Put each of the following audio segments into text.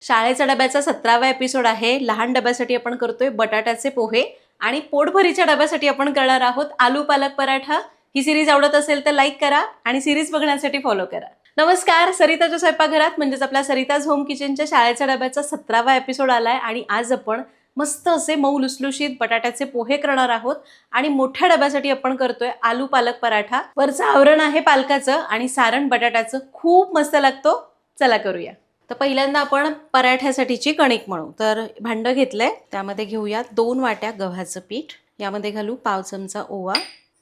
शाळेच्या डब्याचा 17वा एपिसोड आहे. लहान डब्यासाठी आपण करतोय बटाट्याचे पोहे आणि पोटभरीच्या डब्यासाठी आपण करणार आहोत आलू पालक पराठा. ही सिरीज आवडत असेल तर लाईक करा आणि सिरीज बघण्यासाठी फॉलो करा. नमस्कार, सरिताच्या स्वयंपाकघरात म्हणजेच आपल्या सरिताज होम किचनच्या शाळेच्या डब्याचा 17वा एपिसोड आलाय आणि आज आपण मस्त असे मऊ लुसलुशीत बटाट्याचे पोहे करणार आहोत आणि मोठ्या डब्यासाठी आपण करतोय आलू पालक पराठा. वरचं आवरण आहे पालकाचं आणि सारण बटाट्याचं, खूप मस्त लागतो. चला करूया. तर पहिल्यांदा आपण पराठ्यासाठीची कणिक मळू. तर भांडं घेतलंय, त्यामध्ये घेऊया 2 वाट्या गव्हाचं पीठ. यामध्ये घालू पाव चमचा ओवा,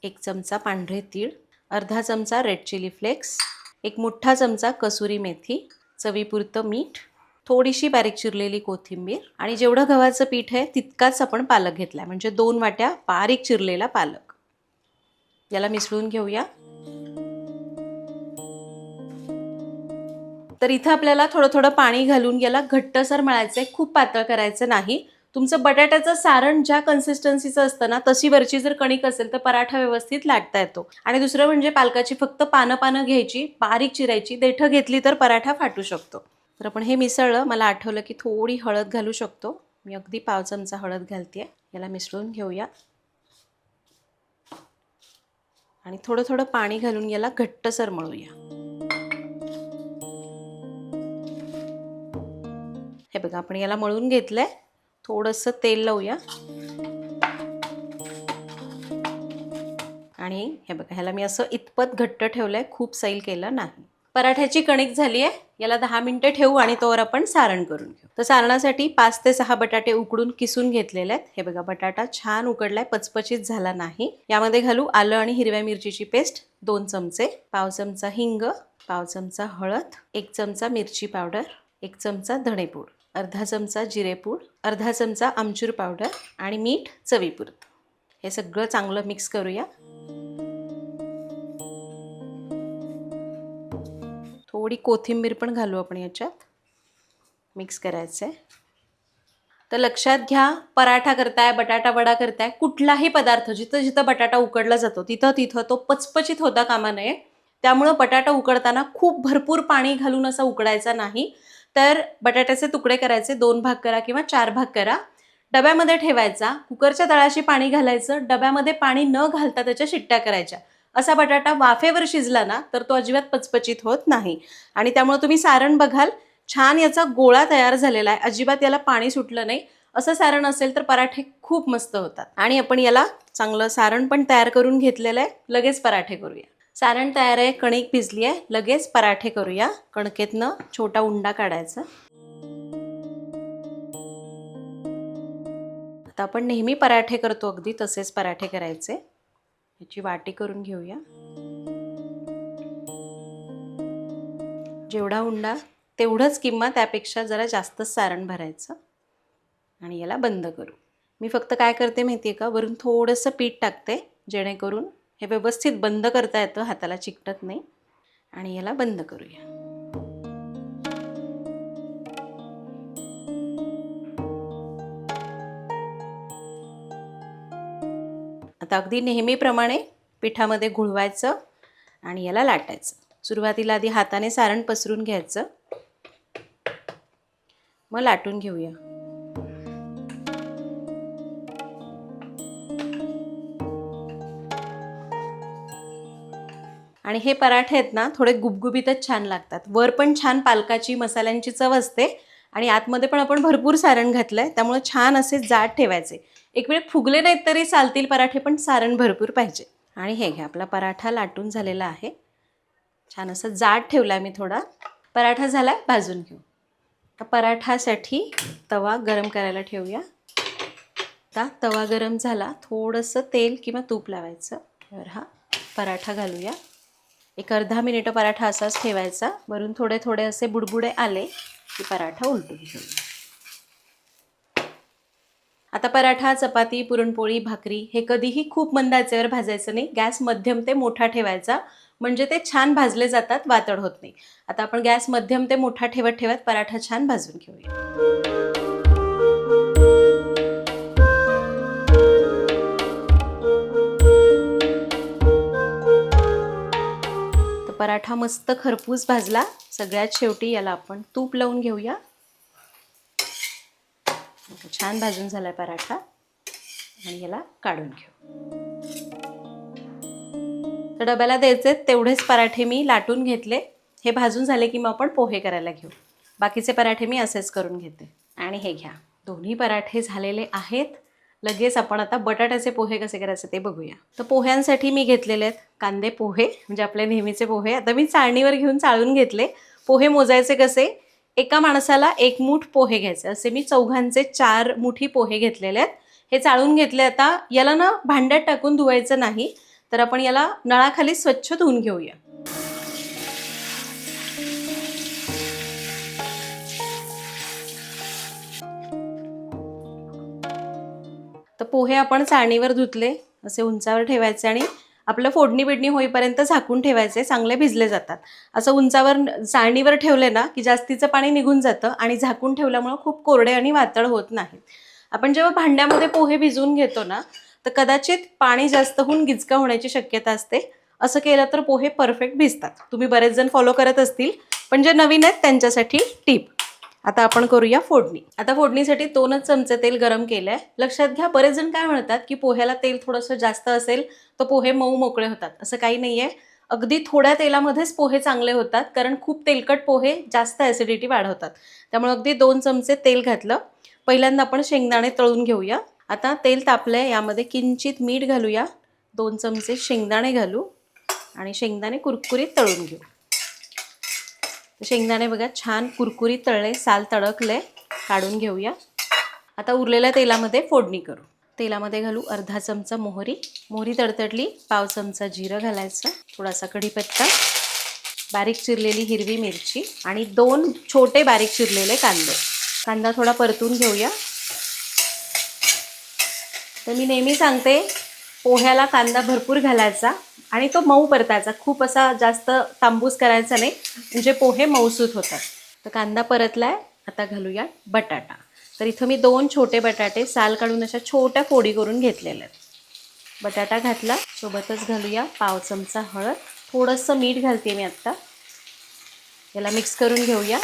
1 चमचा पांढरे तीळ, अर्धा चमचा रेड चिली फ्लेक्स, 1 मोठा चमचा कसुरी मेथी, चवीपुरतं मीठ, थोडीशी बारीक चिरलेली कोथिंबीर आणि जेवढं गव्हाचं पीठ आहे तितकाच आपण पालक घेतलाय, म्हणजे 2 वाट्या बारीक चिरलेला पालक. याला मिसळून घेऊया. तर इथं आपल्याला थोडं थोडं पाणी घालून याला घट्टसर मळायचं आहे, खूप पातळ करायचं नाही. तुमचं बटाट्याचं सारण ज्या कन्सिस्टन्सीचं असतं ना, तशी वरची जर कणिक असेल तर पराठा व्यवस्थित लाटता येतो. आणि दुसरं म्हणजे पालकाची फक्त पानं घ्यायची, बारीक चिरायची. देठं घेतली तर पराठा फाटू शकतो. तर आपण हे मिसळलं, मला आठवलं की थोडी हळद घालू शकतो. मी अगदी पाव चमचा हळद घालते. याला मिसळून घेऊया आणि थोडं थोडं पाणी घालून याला घट्टसर मळूया. हे बघा, आपण याला मळून घेतलंय. थोडंसं तेल लावूया आणि हे बघा, ह्याला मी असं इतपत घट्ट ठेवलंय, खूप सैल केलं नाही. पराठ्याची कणिक झाली आहे. याला 10 मिनिटं ठेवू आणि तोवर आपण सारण करून घेऊ. तर सारणासाठी 5 ते 6 बटाटे उकडून किसून घेतलेले आहेत. हे बघा, बटाटा छान उकडलाय, पचपचीत झाला नाही. यामध्ये घालू आलं आणि हिरव्या मिरचीची पेस्ट 2 चमचे, पाव चमचा हिंग, पाव चमचा हळद, 1 चमचा मिरची पावडर, 1 चमचा धणेपूड, अर्धा चमचा जिरेपूड, अर्धा चमचा आमचूर पावडर आणि मीठ चवीपुरतं. हे सगळं चांगलं मिक्स करूया. थोडी कोथिंबीर पण घालू आपण याच्यात. मिक्स करायचं आहे. तर लक्षात घ्या, पराठा करताय, बटाटा वडा करताय, कुठलाही पदार्थ जिथं जिथं बटाटा उकडला जातो तिथं तिथं तो पचपचित होता कामा नये. त्यामुळं बटाटा उकडताना खूप भरपूर पाणी घालून असा उकडायचा नाही. तर बटाट्याचे तुकडे करायचे, 2 भाग करा किंवा 4 भाग करा. डब्यामध्ये ठेवायचा, कुकरच्या तळाशी पाणी घालायचं, डब्यामध्ये पाणी न घालता त्याच्या शिट्ट्या करायच्या. असा बटाटा वाफेवर शिजला ना तर तो अजिबात पचपचित होत नाही. आणि त्यामुळे तुम्ही सारण बघाल, छान याचा गोळा तयार झालेला आहे, अजिबात याला पाणी सुटलं नाही. असं सारण असेल तर पराठे खूप मस्त होतात. आणि आपण याला चांगलं सारण पण तयार करून घेतलेलं आहे. लगेच पराठे करूया. सारण तयार आहे, कणिक भिजली आहे, लगेच पराठे करूया. कणकेतनं छोटा उंडा काढायचा. आता आपण नेहमी पराठे करतो अगदी तसेच पराठे करायचे. याची वाटी करून घेऊया. जेवढा उंडा तेवढंच किंवा त्यापेक्षा जरा जास्तच सारण भरायचं आणि याला बंद करू. मी फक्त काय करते माहिती आहे का, वरून थोडंसं पीठ टाकते, जेणेकरून हे व्यवस्थित बंद करता येतं, हाताला चिकटत नाही. आणि याला बंद करूया. आता अगदी नेहमीप्रमाणे पिठामध्ये घुळवायचं आणि याला लाटायचं. सुरुवातीला आधी हाताने सारण पसरून घ्यायचं, मग लाटून घेऊया. आणि हे पराठे आहेत ना, थोडे गुबगुबीतच छान लागतात. वर पण छान पालकाची मसाल्यांची चव असते आणि आतमध्ये पण आपण भरपूर सारण घातलंय, त्यामुळे छान असे जाड ठेवायचे. एक वेळ फुगले नाहीत तरी चालतील पराठे, पण सारण भरपूर पाहिजे. आणि हे घ्या, आपला पराठा लाटून झालेला आहे. छान असं जाड ठेवलाय मी थोडा. पराठा झालाय, भाजून घेऊ. आता पराठासाठी तवा गरम करायला ठेवूया. आता तवा गरम झाला, थोडंसं तेल किंवा तूप लावायचं. तर हा पराठा घालूया. एक अर्धा मिनिट पराठा असाच ठेवायचा. वरून थोडे थोडे असे बुडबुडे आले की पराठा उलटून घेऊया. आता पराठा, चपाती, पुरणपोळी, भाकरी हे कधीही खूप मंद आचेवर भाजायचं नाही. गॅस मध्यम ते मोठा ठेवायचा, म्हणजे ते छान भाजले जातात, वातड होत नाही. आता आपण गॅस मध्यम ते मोठा ठेवत ठेवत पराठा छान भाजून घेऊया. तर पराठा मस्त खरपूस भाजला. सगळ्यात शेवटी याला आपण तूप लावून घेऊया. छान भाजून झालाय पराठा आणि याला काढून घेऊ. तर डब्याला द्यायचे तेवढेच पराठे मी लाटून घेतले. हे भाजून झाले की मग आपण पोहे करायला घेऊ. बाकीचे पराठे मी असेच करून घेते. आणि हे घ्या, दोन्ही पराठे झालेले आहेत. लगेच आपण आता बटाट्याचे पोहे कसे करायचे ते बघूया. तर पोह्यांसाठी मी घेतलेले आहेत कांदे पोहे, म्हणजे आपले नेहमीचे पोहे. आता मी चाळणीवर घेऊन चाळून घेतले. पोहे मोजायचे कसे, एका माणसाला 1 मूठ पोहे घ्यायचे. असे मी चौघांचे 4 मुठी पोहे घेतलेले आहेत. हे चाळून घेतले. आता याला ना भांड्यात टाकून धुवायचं नाही, तर आपण याला नळाखाली स्वच्छ धुवून घेऊया. तर पोहे आपण चाळणीवर धुतले. असे उंचावर ठेवायचे आणि आपलं फोडणी बिडणी होईपर्यंत झाकून ठेवायचे. चांगले भिजले जातात. असं उंचावर चाळणीवर ठेवले ना की जास्तीचं पाणी निघून जातं आणि झाकून ठेवल्यामुळं खूप कोरडे आणि वातळ होत नाहीत. आपण जेव्हा भांड्यामध्ये पोहे भिजवून घेतो ना, तर कदाचित पाणी जास्त होऊन गिचका होण्याची शक्यता असते. असं केलं तर पोहे परफेक्ट भिजतात. तुम्ही बरेच जण फॉलो करत असतील, पण जे नवीन आहेत त्यांच्यासाठी टिप. आता आपण करूया फोडणी. आता फोडणीसाठी 2च चमचे तेल गरम केलं आहे. लक्षात घ्या, बरेच जण काय म्हणतात की पोह्याला तेल थोडंसं जास्त असेल तर पोहे मऊ मोकळे होतात. असं काही नाही आहे. अगदी थोड्या तेलामध्येच पोहे चांगले होतात, कारण खूप तेलकट पोहे जास्त ॲसिडिटी वाढवतात. त्यामुळे अगदी 2 चमचे तेल घातलं. पहिल्यांदा आपण शेंगदाणे तळून घेऊया. आता तेल तापलंय, यामध्ये किंचित मीठ घालूया. 2 चमचे शेंगदाणे घालू आणि शेंगदाणे कुरकुरीत तळून घेऊ. शेंगदाणे बघा छान कुरकुरीत तळले, साल तडकले, काढून घेऊया. आता उरलेल्या तेलामध्ये फोडणी करू. तेलामध्ये घालू अर्धा चमचा मोहरी. मोहरी तडतडली, पाव चमचा जिरं घालायचं, थोडासा कढीपत्ता, बारीक चिरलेली हिरवी मिरची आणि 2 छोटे बारीक चिरलेले कांदे. कांदा थोडा परतून घेऊया. तर मी नेहमी सांगते, पोह्याला कांदा भरपूर घालायचा आणि तो मऊ परतायचा. खूप असा जास्त तांबूस करायचा नाही, म्हणजे पोहे मऊसूत होतात. तर कांदा परतलाय. आता घालूया बटाटा. तर इथं मी 2 छोटे बटाटे साल काढून अशा छोट्या फोडी करून घेतलेल्या आहेत. बटाटा घातला. सोबतच घालूया पाव चमचा हळद, थोडंसं मीठ घालते मी आत्ता. याला मिक्स करून घेऊया.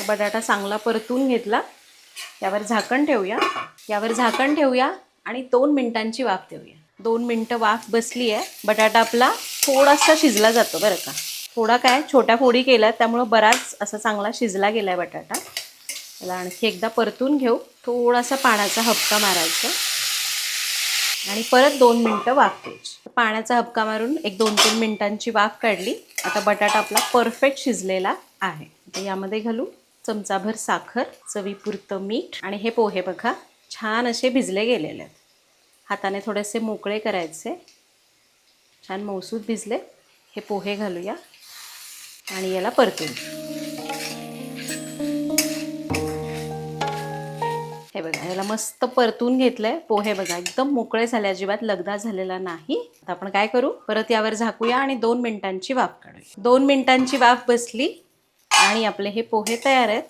बटाटा चांगला परतून घेतला. यावर झाकण ठेवूया आणि 2 मिनिटांची वाफ देऊया. 2 मिनटं वाफ बसली आहे. बटाटा आपला थोडासा शिजला जातो बरं का. थोडा काय, छोट्या फोडी केल्या त्यामुळं बराच असा चांगला शिजला गेला आहे बटाटा. याला आणखी एकदा परतून घेऊ. थोडासा पाण्याचा हबका मारायचा आणि परत 2 मिनटं वाफ द्यायची. पाण्याचा हबका मारून एक 2-3 मिनिटांची वाफ काढली. आता बटाटा आपला परफेक्ट शिजलेला आहे. आता यामध्ये घालू चमचाभर साखर, चवीपुरतं मीठ आणि हे पोहे बघा छान असे भिजले गेलेले आहेत. हाताने थोडेसे मोकळे करायचे. छान मऊसूत भिजले. हे पोहे घालूया आणि याला परतून. हे बघा, याला मस्त परतून घेतलंय. पोहे बघा एकदम मोकळे झाले, अजिबात लगदा झालेला नाही. आता आपण काय करू, परत यावर झाकूया आणि 2 मिनिटांची वाफ काढूया. 2 मिनिटांची वाफ बसली आणि आपले हे पोहे तयार आहेत.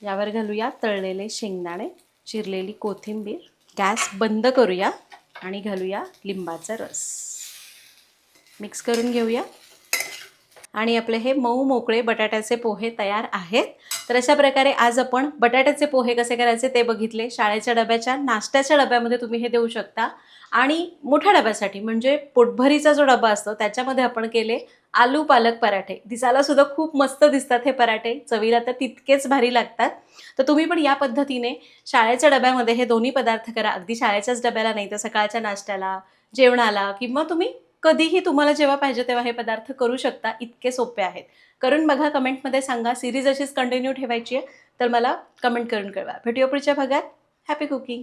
यावर घालूया तळलेले शेंगदाणे, चिरलेली कोथिंबीर. गॅस बंद करूया आणि घालूया लिंबाचा रस. मिक्स करून घेऊया आणि आपले हे मऊ मोकळे बटाट्याचे पोहे तयार आहेत. तर अशा प्रकारे आज आपण बटाट्याचे पोहे कसे करायचे ते बघितले. शाळेच्या डब्याच्या, नाश्त्याच्या डब्यामध्ये तुम्ही हे देऊ शकता. आणि मोठ्या डब्यासाठी म्हणजे पोटभरीचा जो डबा असतो त्याच्यामध्ये आपण केले आलू पालक पराठे. दिसायला सुद्धा खूप मस्त दिसतात हे पराठे, चवीला तर तितकेच भारी लागतात. तर तुम्ही पण या पद्धतीने शाळेच्या डब्यामध्ये हे दोन्ही पदार्थ करा. अगदी शाळेच्याच डब्याला नाही तर सकाळच्या नाश्त्याला, जेवणाला, किंवा तुम्ही कधीही तुम्हाला जेव्हा पाहिजे तेव्हा हे पदार्थ करू शकता. इतके सोपे आहेत. करून बघा, कमेंटमध्ये सांगा. सिरीज अशीच कंटिन्यू ठेवायची आहे तर मला कमेंट करून कळवा. भेटूया पुढच्या भागात. Happy cooking.